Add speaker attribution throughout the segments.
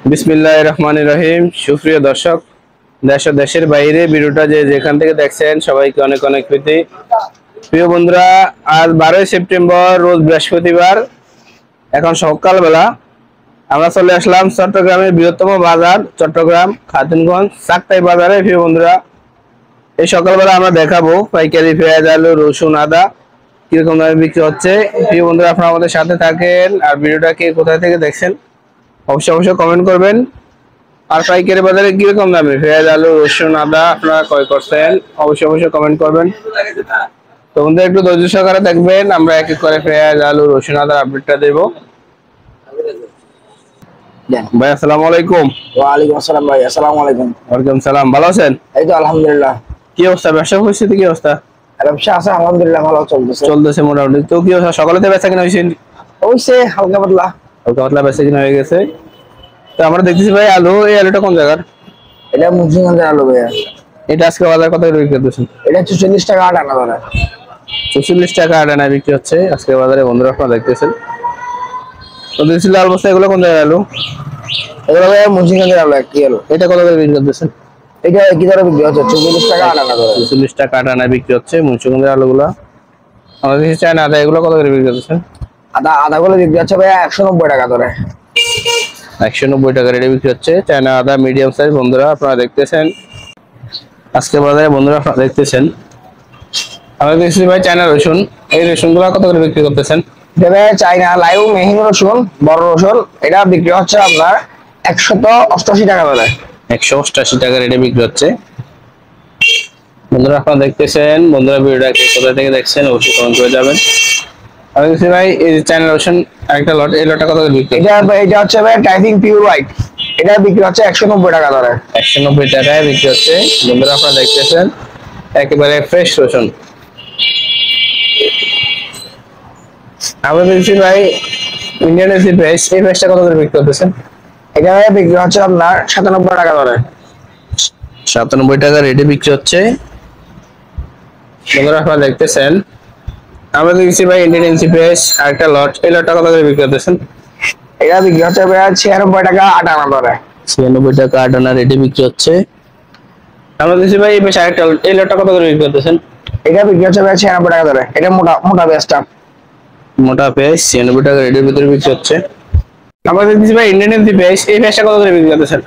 Speaker 1: বিসমিল্লাহির রহমানির রহিম। সুপ্রিয় দর্শক, দেশ ও দেশের বাইরে ভিডিওটা যেখান থেকে দেখছেন সবাইকে অনেক অনেক প্রীতি। প্রিয় বন্ধুরা, আজ 12 সেপ্টেম্বর রোজ বৃহস্পতিবার, এখন সকালবেলা আমরা চলে আসলাম চট্টগ্রামের বৃহত্তম বাজার চট্টগ্রাম খাতুনগঞ্জ চাকতাই বাজারে। প্রিয় বন্ধুরা, এই সকালবেলা আমরা দেখাবো পাইকারি পেঁয়াজ, আলু, রসুন, আদা কিরকম দামে বিক্রি হচ্ছে। প্রিয় বন্ধুরা, আপনারা আমাদের সাথে থাকেন আর ভিডিওটাকে কোথায় থেকে দেখছেন অবশ্যই কমেন্ট করবেন। আর পাইকারি বাজারে কিরকম দামে পেঁয়াজ, আলু, রসুন, আদা আপনারা ক্রয় করছেন অবশ্যই কমেন্ট করবেন। তো বন্ধুরা, একটু ধৈর্য সহকারে দেখবেন, আমরা এক এক করে পেঁয়াজ, আলু, রসুন, আদার আপডেটটা দেবো। ভাই আসসালামু আলাইকুম।
Speaker 2: ওয়ালাইকুম আসসালাম ভাই। আসসালামু আলাইকুম।
Speaker 1: ওয়ালাইকুম সালাম। ভালো আছেন?
Speaker 2: এই তো আলহামদুলিল্লাহ।
Speaker 1: কি অবস্থা, ব্যবসা পরিস্থিতি কি অবস্থা?
Speaker 2: ব্যবসা আছে আলহামদুলিল্লাহ, ভালো
Speaker 1: চলতেছে মোটামুটি। তো কি অবস্থা, সকালেতে বেচা কিনা হয়েছে?
Speaker 2: হইছে হালকা পাতলা
Speaker 1: বেচা কিনা হয়ে গেছে। তো আমরা দেখতেছি ভাই আলু, এই আলুটা কোন জায়গার?
Speaker 2: এটা মুন্সিগঞ্জের আলু ভাইয়া।
Speaker 1: এটা আজকে বাজার কত করে বিক্রি করতেছেন?
Speaker 2: এটা 44 টাকা আটানা ধরে।
Speaker 1: 44 টাকা আটানা বিক্রি হচ্ছে আজকে বাজারে। বন্ধুরা আপনারা দেখতেছেন। তো দেখছি লাল বস্তা, এগুলো কোন জায়গার আলু?
Speaker 2: এগুলো ভাইয়া মুন্সিগঞ্জের আলু। কি আলু
Speaker 1: এটা কত করে বিক্রি করতেছেন?
Speaker 2: এটা কি ধরে বিক্রি হচ্ছে? 44 টাকা আটানা ধরে।
Speaker 1: 44 টাকা আটানা বিক্রি হচ্ছে মুন্সিগঞ্জের আলুগুলো। আমরা দেখছি চায়না আদা, এগুলো কত করে বিক্রি করতেছেন?
Speaker 2: আদা গুলো বিক্রি হচ্ছে ভাইয়া 190 টাকা ধরে।
Speaker 1: 190 টাকা রেটে বিক্রি হচ্ছে চায়না আদা মিডিয়াম সাইজ। বন্ধুরা আপনারা দেখতেছেন আজকে বাজারে। বন্ধুরা আপনারা দেখতেছেন আমরা দেখছি ভাই চায়না রসুন, এই রসুনগুলো কত করে বিক্রি করতেছেন?
Speaker 2: এটা চাইনা লাইভ মেহিন রসুন, বড় রসুন, এটা বিক্রি হচ্ছে আপনার 188 টাকা ধরে।
Speaker 1: 188 টাকা রেটে বিক্রি হচ্ছে। বন্ধুরা আপনারা দেখতেছেন। বন্ধুরা ভিডিওটা কোথা থেকে দেখছেন অবশ্যই কমেন্ট করে যাবেন। আমি দেখছি ভাই এই চায়না রসুন একটা লট, এই লটটা কত করে বিক্রি?
Speaker 2: এটা হচ্ছে ভাই টাইপিং পিওর হোয়াইট, এটা বিক্রি হচ্ছে 190 টাকা ধরে।
Speaker 1: 190 টাকায় বিক্রি হচ্ছে। বন্ধুরা আপনারা দেখতেছেন একেবারে ফ্রেশ রসুন। আমরা দেখছি ভাই ইন্ডিয়ান এসি পেঁয়াজ, এই পেঁয়াজটা কত করে বিক্রি করতেছেন?
Speaker 2: এটা বিক্রি হচ্ছে আপনার 97 টাকা ধরে।
Speaker 1: 97 টাকা রেটে বিক্রি হচ্ছে। বন্ধুরা আপনারা দেখতেছেন আমরা দেখছি ভাই ইন্ডিয়ান এসি পেঁয়াজ আরেকটা লট, এই লটটা কত করে বিক্রি করতেছেন?
Speaker 2: এটা বিক্রি হচ্ছে 96 টাকা আটানা ধরে।
Speaker 1: 96 টাকা আটানা রেটে বিক্রি হচ্ছে। আমরা দেখছি ভাই এই পেঁয়াজ আরেকটা, এই লটটা কত করে বিক্রি করতেছেন?
Speaker 2: এটা বিক্রি হচ্ছে 96 টাকা ধরে। এটা মোটা মোটা পেঁয়াজটা।
Speaker 1: মোটা পেঁয়াজ 96 টাকা রেটের ভিতরে বিক্রি হচ্ছে। আমরা দেখছি ভাই ইন্ডিয়ান এসি পেঁয়াজ, এই পেঁয়াজটা কত করে বিক্রি করতেছেন?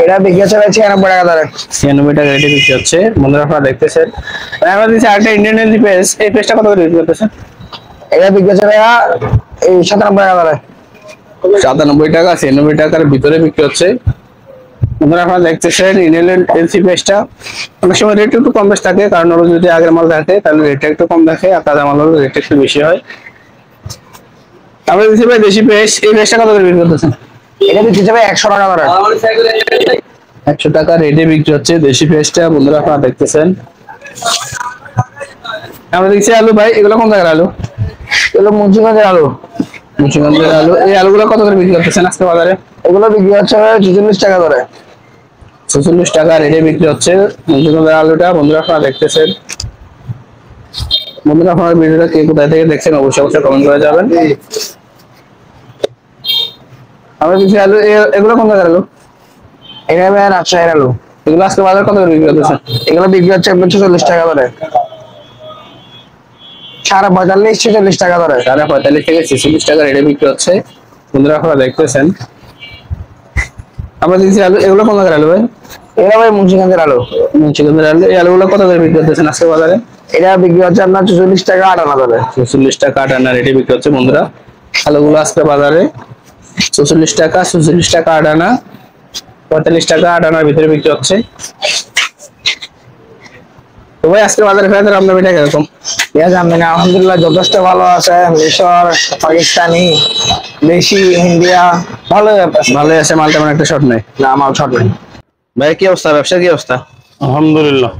Speaker 2: এটা বিক্রি হচ্ছে 96 টাকা ধরে।
Speaker 1: 96 টাকা রেটে বিক্রি হচ্ছে। বন্ধুরা আপনারা দেখতেছেন আমরা দেখছি আরেকটা ইন্ডিয়ান এসি পেঁয়াজ, এই পেঁয়াজটা কত করে বিক্রি করতেছেন?
Speaker 2: এটা বিক্রি হচ্ছে এই 97 টাকা ধরে।
Speaker 1: 97 টাকা 96 টাকার ভিতরে বিক্রি হচ্ছে। বন্ধুরা আপনারা দেখতেছেন ইন্ডিয়ান এলসি পেঁয়াজটা অনেক সময় রেট একটু কম বেশ থাকে, কারণ ওরা যদি আগের মাল থাকে তাহলে রেটটা একটু কম থাকে, আর তাজা মাল হলে রেটটা একটু বেশি হয়। আমরা দেখছি ভাই দেশি পেঁয়াজ, এই পেঁয়াজটা কত করে বিক্রি করতেছেন?
Speaker 2: এটা বিক্রি হচ্ছে 100 টাকা ধরে।
Speaker 1: 100 টাকা রেটে বিক্রি হচ্ছে দেশি পেঁয়াজটা। বন্ধুরা আপনারা দেখতেছেন আমরা দেখছি আলু ভাই, এগুলো কোন জায়গার আলু?
Speaker 2: এগুলো মুন্সিগঞ্জের আলু।
Speaker 1: মুন্সিগঞ্জের আলু, এই আলুগুলো কত করে বিক্রি করতেছেন আজকে বাজারে?
Speaker 2: এগুলো বিক্রি হচ্ছে 44 টাকা ধরে।
Speaker 1: 46 টাকা রেটে বিক্রি হচ্ছে মুন্সিগঞ্জের আলুটা। বন্ধুরা আপনারা দেখতেছেন। বন্ধুরা আপনারা ভিডিওটা কে কোথায় থেকে দেখছেন অবশ্যই কমেন্ট করে যাবেন। আমরা দেখছি আলু, এগুলো কোন জায়গার আলু?
Speaker 2: এটা রাজশাহীর আলু।
Speaker 1: এগুলো আজকে বাজার কত করে বিক্রি করতেছেন?
Speaker 2: এগুলো বিক্রি হচ্ছে 45 টাকা ধরে। 45-46 টাকা ধরে।
Speaker 1: 45 থেকে 46 টাকা রেটে বিক্রি হচ্ছে। বন্ধুরা আপনারা দেখতেছেন আমরা দেখছি আলু, এগুলো কোন জায়গার আলু ভাই?
Speaker 2: এটা ভাই মুন্সিগঞ্জের আলু।
Speaker 1: মুন্সিগঞ্জের আলু, এই আলুগুলো কত করে বিক্রি করতেছেন আজকে বাজারে?
Speaker 2: এটা বিক্রি হচ্ছে আপনার 44 টাকা আটানা ধরে।
Speaker 1: 44 টাকা আটানা রেটে বিক্রি হচ্ছে। বন্ধুরা আলুগুলো আজকে বাজারে 44 টাকা, 46 টাকা আটানা, 45 টাকা আটানার ভিতরে বিক্রি হচ্ছে। তো ভাই আজকে বাজারে পেঁয়াজের আমদানিটা কিরকম?
Speaker 2: পেঁয়াজ আমদানি আলহামদুলিল্লাহ যথেষ্ট ভালো আছে। মিশর, পাকিস্তানি, দেশি, ইন্ডিয়া ভালোই
Speaker 1: আছে, মাল তেমন একটা শর্ট নেই।
Speaker 2: না, মাল শর্ট নেই।
Speaker 1: ভাই কি অবস্থা, ব্যবসার কি অবস্থা?
Speaker 3: আলহামদুলিল্লাহ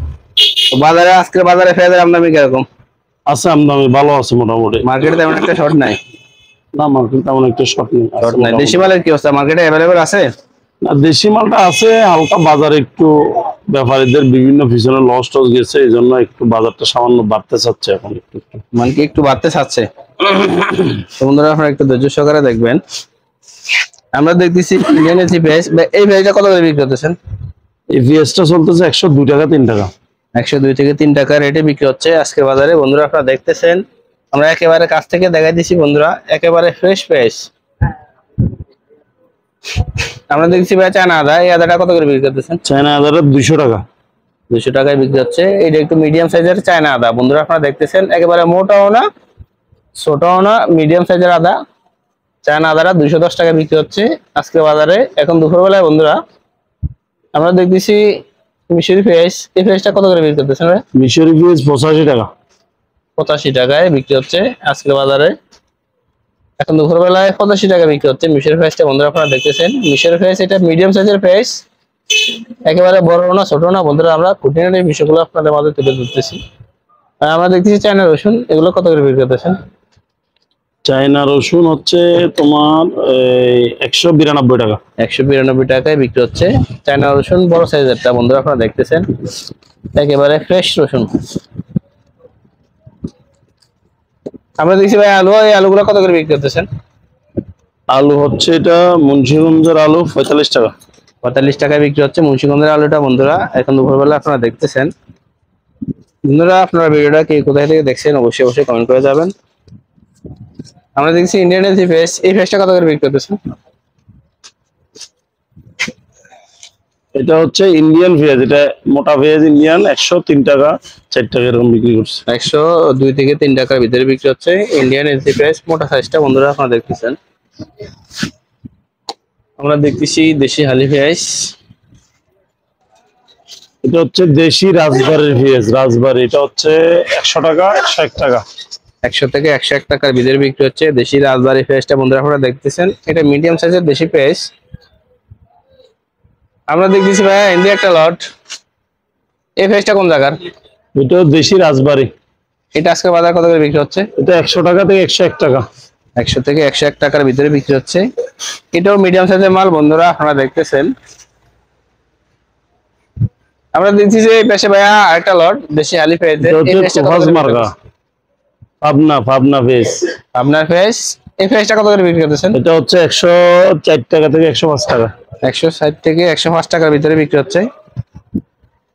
Speaker 1: তো বাজারে আজকে বাজারে পেঁয়াজের আমদানি কিরকম?
Speaker 3: আছে, আমদানি ভালো আছে মোটামুটি।
Speaker 1: মার্কেটে তেমন একটা শর্ট নাই।
Speaker 3: না, মার্কেট তেমন একটা শর্ট নেই।
Speaker 1: শর্ট নাই। দেশি মালের কি অবস্থা, মার্কেটে অ্যাভেলেবল আছে?
Speaker 3: না, দেশি মালটা আছে হালকা, বাজারে একটু ব্যাপারীদের বিভিন্ন পিছনে লস টস গেছে, এই জন্য একটু বাজারটা সামান্য বাড়তে চাচ্ছে এখন একটু।
Speaker 1: মানে কি একটু বাড়তে চাচ্ছে? তো বন্ধুরা আপনারা একটু ধৈর্য সহকারে দেখবেন। আমরা দেখতেছি ইন্ডিয়ান এলসি পেঁয়াজ, এই পেঁয়াজটা কত করে বিক্রি করতেছেন?
Speaker 3: এই পেঁয়াজটা চলতেছে 102 টাকা 3 টাকা।
Speaker 1: 102 থেকে 3 টাকা রেটে বিক্রি হচ্ছে আজকে বাজারে। বন্ধুরা আপনারা দেখতেছেন, আমরা একেবারে কাছ থেকে দেখাই দিচ্ছি বন্ধুরা, একেবারে ফ্রেশ পেঁয়াজ। আমরা দেখছি ভাই চায়না আদা, এই আদাটা কত করে বিক্রি করতেছেন?
Speaker 3: চায়না আদাটা 200 টাকা।
Speaker 1: 200 টাকায় বিক্রি হচ্ছে। এটা একটু মিডিয়াম সাইজের চায়না আদা। বন্ধুরা আপনারা দেখতেছেন, একেবারে মোটাও না ছোটও না, মিডিয়াম সাইজের আদা। চায়না আদাটা 210 টাকা বিক্রি হচ্ছে আজকে বাজারে এখন দুপুরবেলায়। বন্ধুরা আমরা দেখতেছি মিশরি পেঁয়াজ, এই পেঁয়াজটা কত করে বিক্রি করতেছেন ভাই?
Speaker 3: মিশরি পেঁয়াজ 85 টাকা।
Speaker 1: 85 টাকায় বিক্রি হচ্ছে আজকে বাজারে এখন দুপুরবেলায়। 85 টাকা বিক্রি হচ্ছে মিশরি পেঁয়াজটা। বন্ধুরা আপনারা দেখতেছেন মিশরি পেঁয়াজ, এটা মিডিয়াম সাইজের পেঁয়াজ, একেবারে বড় না ছোট না। বন্ধুরা আমরা খুঁটিনাটি বিষয়গুলো আপনাদের মাঝে তুলে ধরতেছি। আর আমরা দেখতেছি চায়না রসুন, এগুলো কত করে বিক্রি করতেছেন?
Speaker 3: চায়না রসুন হচ্ছে তোমার 192 টাকা।
Speaker 1: 192 টাকায় বিক্রি হচ্ছে চায়না রসুন, বড় সাইজেরটা। বন্ধুরা আপনারা দেখতেছেন একেবারে ফ্রেশ রসুন। আমরা দেখছি ভাই আলু, এই আলুগুলো কত করে বিক্রি করতেছেন?
Speaker 3: আলু হচ্ছে এটা মুন্সিগঞ্জের আলু 45 টাকা।
Speaker 1: 45 টাকায় বিক্রি হচ্ছে মুন্সিগঞ্জের আলুটা। বন্ধুরা এখন দুপুরবেলা আপনারা দেখতেছেন। বন্ধুরা আপনারা ভিডিওটা কে কোথায় থেকে দেখছেন অবশ্যই অবশ্যই কমেন্ট করে যাবেন। আমরা দেখছি ইন্ডিয়ান এলসি পেঁয়াজ, এই পেঁয়াজটা কত করে বিক্রি করতেছেন?
Speaker 3: এটা হচ্ছে ইন্ডিয়ান পেঁয়াজ, এটা মোটা পেঁয়াজ ইন্ডিয়ান 103 টাকা 4 টাকা এরকম বিক্রি করছে।
Speaker 1: 102 থেকে 3 টাকার ভিতরে বিক্রি হচ্ছে ইন্ডিয়ান এলসি পেঁয়াজ, মোটা সাইজটা। বন্ধুরা আপনারা দেখতেছেন। আমরা দেখতেছি দেশি হালি পেঁয়াজ,
Speaker 3: এটা হচ্ছে দেশি রাজবাড়ির পেঁয়াজ, রাজবাড়ি। এটা হচ্ছে 100 টাকা 101 টাকা।
Speaker 1: 100 থেকে 101 টাকার ভিতরে বিক্রি হচ্ছে দেশি রাজবাড়ি পেঁয়াজটা। বন্ধুরা আপনারা দেখতেছেন এটা মিডিয়াম সাইজের দেশি পেঁয়াজ। আমরা দেখতেছি ভাই ইন্ডিয়া একটা লট, এই পেঁয়াজটা কোন জায়গার?
Speaker 3: এটা দেশি রাজবাড়ি।
Speaker 1: এটা আজকে বাজার কত করে বিক্রি হচ্ছে?
Speaker 3: এটা 100 টাকা থেকে 101 টাকা।
Speaker 1: 100 থেকে 101 টাকার ভিতরে বিক্রি হচ্ছে। এটাও মিডিয়াম সাইজের মাল। বন্ধুরা আপনারা দেখতেছেন। আমরা দেখছি যে এই পাশে ভাইয়া আরেকটা লট দেশি হালি পেঁয়াজ, এই পেঁয়াজটা কত করে বিক্রি করতেছেন?
Speaker 3: পাবনা পেঁয়াজ।
Speaker 1: আপনার পেঁয়াজ, এই পেঁয়াজটা কত করে বিক্রি করতেছেন?
Speaker 3: এটা হচ্ছে 104 টাকা থেকে 105 টাকা।
Speaker 1: 160 থেকে 105 টাকার ভিতরে বিক্রি হচ্ছে।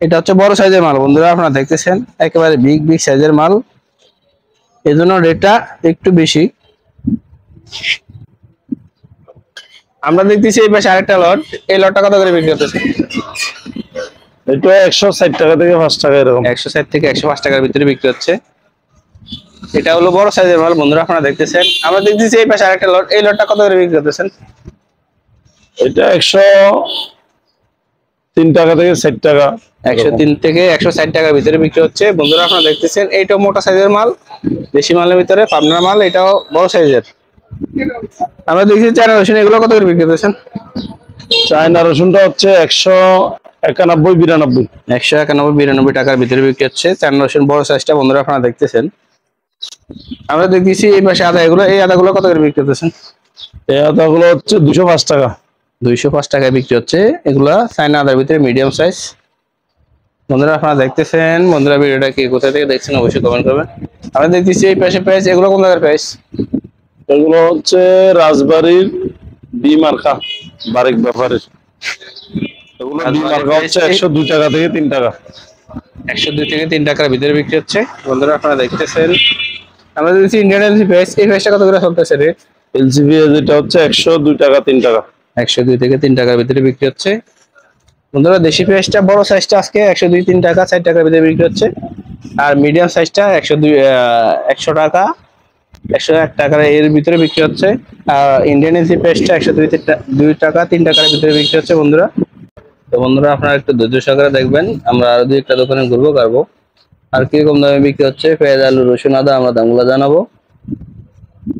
Speaker 1: এটা হচ্ছে বড় সাইজের মাল। বন্ধুরা আপনারা দেখতেছেন একেবারে বিগ বিগ সাইজের মাল, এজন্য রেটটা একটু বেশি। আমরা দেখতেছি এই পাশে আরেকটা লট, এই লটটা কত করে বিক্রি করতেছে?
Speaker 3: এটা 160 টাকা থেকে 5 টাকা এরকম।
Speaker 1: 160 থেকে 105 টাকার ভিতরে বিক্রি হচ্ছে। এটা হলো বড় সাইজের মাল। বন্ধুরা আপনারা দেখতেছেন। আমরা দেখতেছি এই পাশে আরেকটা লট, এই লটটা কত করে বিক্রি করতেছেন?
Speaker 3: এটা 103 টাকা থেকে 60 টাকা।
Speaker 1: 103 থেকে 160 টাকার ভিতরে বিক্রি হচ্ছে। বন্ধুরা আপনারা দেখতেছেন এইটাও মোটা সাইজের মাল, দেশি মালের ভিতরে পাবনার মাল, এটাও বড় সাইজের। আমরা দেখছি চায়না রসুন, এগুলো কত করে বিক্রি করতেছেন?
Speaker 3: চায়না রসুনটা হচ্ছে 191 92।
Speaker 1: 191 টাকার ভিতরে বিক্রি হচ্ছে চায়না রসুন, বড় সাইজটা। বন্ধুরা আপনারা দেখতেছেন। আমরা দেখতেছি এই পাশে আদা, এগুলো এই আদাগুলো কত করে বিক্রি করতেছেন?
Speaker 3: এই আদাগুলো হচ্ছে 205 টাকা।
Speaker 1: 205 টাকায় বিক্রি হচ্ছে। এগুলা চায়না আদার ভিতরে মিডিয়াম সাইজ। বন্ধুরা আপনারা দেখতেছেন। বন্ধুরা ভিডিওটা কি কোথা থেকে দেখছেন অবশ্যই কমেন্ট করবেন। আমরা দেখতেছি এই পাশে পেঁয়াজ, এগুলো কোন জায়গার পেঁয়াজ?
Speaker 3: এগুলো হচ্ছে রাজবাড়ির বি মার্কা, বারেক ব্যাপারের। এগুলো বি মার্কা হচ্ছে 102 টাকা থেকে 3 টাকা।
Speaker 1: 102 থেকে 3 টাকার ভিতরে বিক্রি হচ্ছে। বন্ধুরা আপনারা দেখতেছেন। আমরা দেখছি ইন্ডিয়ান এলসি পেঁয়াজ, এই পেঁয়াজটা কত করে চলতেছে রেট?
Speaker 3: এলসিবি যেটা হচ্ছে 102 টাকা 3 টাকা।
Speaker 1: 102 থেকে 3 টাকার ভিতরে বিক্রি হচ্ছে। বন্ধুরা দেশি পেঁয়াজটা বড় সাইজটা আজকে 102 3 টাকা 4 টাকার ভিতরে বিক্রি হচ্ছে। আর মিডিয়াম সাইজটা 100 টাকা 101 টাকার এর ভিতরে বিক্রি হচ্ছে। আর ইন্ডিয়ান এলসি পেঁয়াজটা 102 টাকা 3 টাকার ভিতরে বিক্রি হচ্ছে। বন্ধুরা তো বন্ধুরা আপনারা একটু ধৈর্য সহকারে দেখবেন। আমরা আরো দুই একটা দোকানে ঘুরবো কারবো আর কিরকম দামে বিক্রি হচ্ছে পেঁয়াজ, আলু, রসুন, আদা, আমরা দামগুলো জানাবো।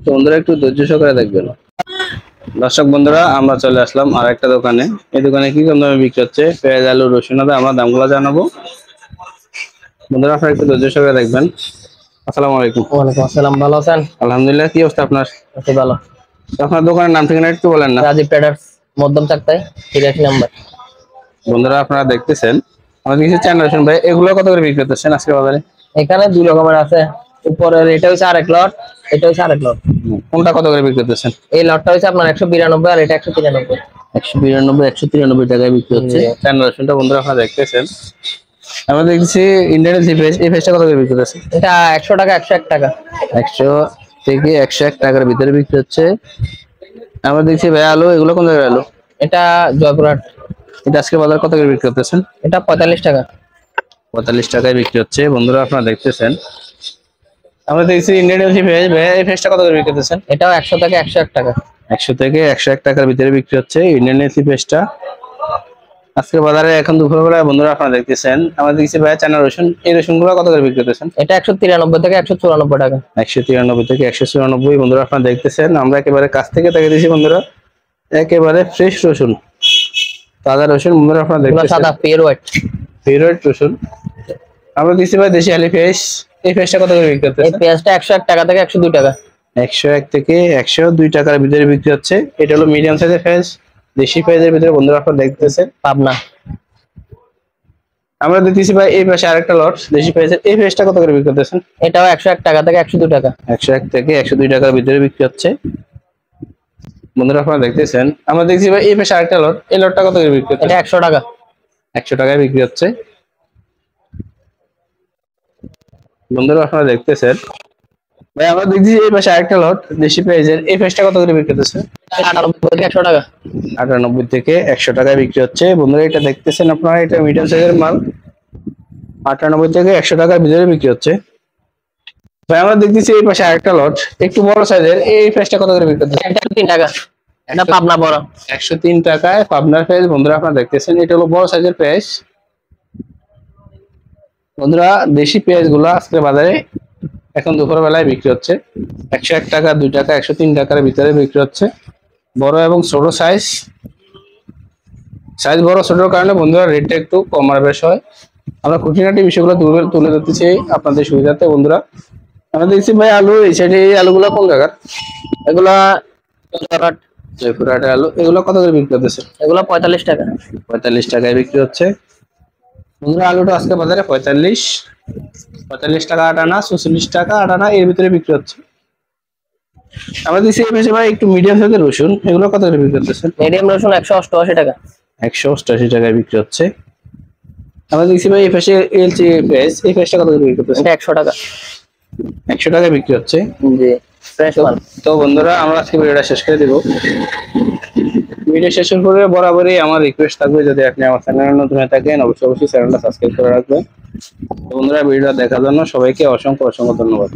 Speaker 1: তো বন্ধুরা একটু ধৈর্য সহকারে দেখবেন। দর্শক বন্ধুরা আমরা চলে আসলাম আর একটা দোকানে। এই দোকানে কি কম দামে বিক্রি হচ্ছে পেঁয়াজ, আলু, রসুন, আদা, আমরা দামগুলো জানাবো। বন্ধুরা আপনারা একটু ধৈর্য সহকারে দেখবেন। আসসালামু আলাইকুম।
Speaker 2: ওয়ালাইকুম আসসালাম, ভালো আছেন?
Speaker 1: আলহামদুলিল্লাহ, কি অবস্থা আপনার?
Speaker 2: আছি ভালো।
Speaker 1: আপনার দোকানের নাম ঠিকানা একটু বলেন না।
Speaker 2: রাজীব ট্রেডার্স, মধ্যম চাকতাই, 83 নাম্বার।
Speaker 1: বন্ধুরা আপনারা দেখতেছেন আমাদের কিছু চায়না রসুন ভাই, এগুলো কত করে বিক্রি করতেছেন আজকে বাজারে?
Speaker 2: এখানে দুই রকমের আছে। উপরের এটা হচ্ছে আরেক লট, এটা হচ্ছে আরেক লট।
Speaker 1: কোনটা কত করে বিক্রি করতেছেন?
Speaker 2: এই লটটা হচ্ছে আপনার 192 আর এটা 193।
Speaker 1: 192 193 টাকায় বিক্রি হচ্ছে চায়না রসুনটা। বন্ধুরা আপনারা দেখতেছেন, আমরা দেখছি ইন্ডিয়ান জি ফ্রেশ, এই ফ্রেশটা কত করে বিক্রি করতেছে?
Speaker 2: এটা 100 টাকা 101 টাকা।
Speaker 1: 100 থেকে 101 টাকার ভিতরে বিক্রি হচ্ছে। আমরা দেখছি ভাই আলু, এগুলো কোন জায়গার আলু?
Speaker 2: এটা জয়পুরহাট।
Speaker 1: এটা আজকে বাজার কত করে বিক্রি করতেছেন?
Speaker 2: এটা 45 টাকা।
Speaker 1: 45 টাকায় বিক্রি হচ্ছে। বন্ধুরা আপনারা দেখতেছেন, আমরা দেখছি ইন্ডিয়ান জি ফ্রেশ, ভাই এই ফ্রেশটা কত করে বিক্রি করতেছেন?
Speaker 2: এটাও 100 থেকে 101 টাকা।
Speaker 1: 100 থেকে 101 টাকার ভিতরে বিক্রি হচ্ছে ইন্ডিয়ান জি ফ্রেশটা আজকে বাজারে। এখন দুপুরবেলা বন্ধুরা আপনারা দেখতেছেন, আমরা দেখছি ভাই চায়না রসুন, এই রসুনগুলো কত করে বিক্রি করতেছেন?
Speaker 2: এটা 193 থেকে 194 টাকা।
Speaker 1: 193 থেকে 194। বন্ধুরা আপনারা দেখতেছেন, আমরা একেবারে কাছ থেকে দেখে দিয়েছি বন্ধুরা, একেবারে ফ্রেশ রসুন, তাজা রসুন। বন্ধুরা আপনারা দেখতেছেন
Speaker 2: সাদা পিওর হোয়াইট।
Speaker 1: ফেভারিট রসুন। আমরা দিচ্ছি ভাই দেশি আলি ফ্রেশ, এই ফ্রেশটা কত করে বিক্রি
Speaker 2: এই
Speaker 1: করতেছেন?
Speaker 2: পেঁয়াজটা 101 টাকা থেকে 102 টাকা।
Speaker 1: 101 থেকে 102 টাকার ভিতরে বিক্রি হচ্ছে। এটা হলো মিডিয়াম সাইজের ফ্রেশ, দেশি ফ্রেশের ভিতরে। বন্ধুরা আপনারা দেখতেছেন
Speaker 2: পাবনা।
Speaker 1: আমরা দিতেছি ভাই এই পাশে আরেকটা লট দেশি ফ্রেশের, এই ফ্রেশটা কত করে বিক্রি করতেছেন?
Speaker 2: এটাও 101 টাকা থেকে 102 টাকা।
Speaker 1: 101 থেকে 102 টাকার ভিতরে বিক্রি হচ্ছে। বন্ধুরা আপনারা দেখতেছেন, আমরা দেখছি ভাই এই পাশে আরেকটা লট, এই লটটা কত করে বিক্রি হচ্ছে?
Speaker 2: এটা 100 টাকা।
Speaker 1: 100 টাকায় বিক্রি হচ্ছে। বন্ধুরা আপনারা দেখতেছেন, ভাই আমরা দেখছি এই পাশে আরেকটা লট দেশি পেঁয়াজের, এই ফ্রেশটা কত করে বিক্রি করতেছে?
Speaker 2: 98 থেকে 100 টাকা।
Speaker 1: 98 থেকে 100 টাকায় বিক্রি হচ্ছে। বন্ধুরা এটা দেখতেছেন আপনারা, এটা মিডিয়াম সাইজের মাল, 98 থেকে 100 টাকার ভিতরে বিক্রি হচ্ছে। ভাই আমরা দেখতেছি এই পাশে আরেকটা লট একটু বড় সাইজের, এই ফ্রেশটা কত করে বিক্রি করতেছে?
Speaker 2: এটা 103 টাকা। এটা পাবনা বড়।
Speaker 1: 103 টাকায় পাবনার পেঁয়াজ। বন্ধুরা আপনারা দেখতেছেন, এটা হলো বড় সাইজের পেঁয়াজ। বন্ধুরা দেশি পেঁয়াজ গুলো আজকে বাজারে এখন দুপুর বেলায় বিক্রি হচ্ছে 101 টাকা, 2 টাকা, 103 টাকার ভিতরে বিক্রি হচ্ছে। বড় এবং ছোট সাইজ, সাইজ বড় ছোটর কারণে বন্ধুরা রেটটা একটু কম আর বেশ হয়। আমরা খুঁটিনাটি বিষয়গুলো তুলে ধরতেছি আপনাদের সুবিধার্থে। বন্ধুরা আমরা দেখছি ভাই আলু, এই সাইডে এই আলুগুলো কোন জায়গার?
Speaker 2: এগুলা জয়পুরহাট।
Speaker 1: জয়পুরহাটের আলু, এগুলো কত করে বিক্রি করতেছে?
Speaker 2: এগুলা 45 টাকা।
Speaker 1: 45 টাকায় বিক্রি হচ্ছে। বন্ধুরা আলুটা আজকে বাজারে 45 টাকা আটানা, 46 টাকা আটানা, এর ভিতরে বিক্রি হচ্ছে। আমরা দিচ্ছি এই পাশে ভাই একটু মিডিয়াম সাইজের রসুন, এগুলো কত করে বিক্রি করতেছেন?
Speaker 2: মিডিয়াম রসুন 188 টাকা।
Speaker 1: 188 টাকায় বিক্রি হচ্ছে। আমরা দেখছি ভাই এই পাশে এলচি পেঁয়াজ, এই পেঁয়াজটা কত করে বিক্রি করতেছেন?
Speaker 2: এটা 100 টাকা।
Speaker 1: 100 টাকায় বিক্রি হচ্ছে।
Speaker 2: জি ফ্রেশ মাল।
Speaker 1: তো বন্ধুরা আমরা আজকে ভিডিওটা শেষ করে দিব। ভিডিও শেষের পরে বরাবরই আমার রিকোয়েস্ট থাকবে, যদি আপনি আমার চ্যানেলে নতুন হয়ে থাকেন অবশ্যই চ্যানেলটা সাবস্ক্রাইব করে রাখবেন। তো বন্ধুরা ভিডিওটা দেখার জন্য সবাইকে অসংখ্য ধন্যবাদ।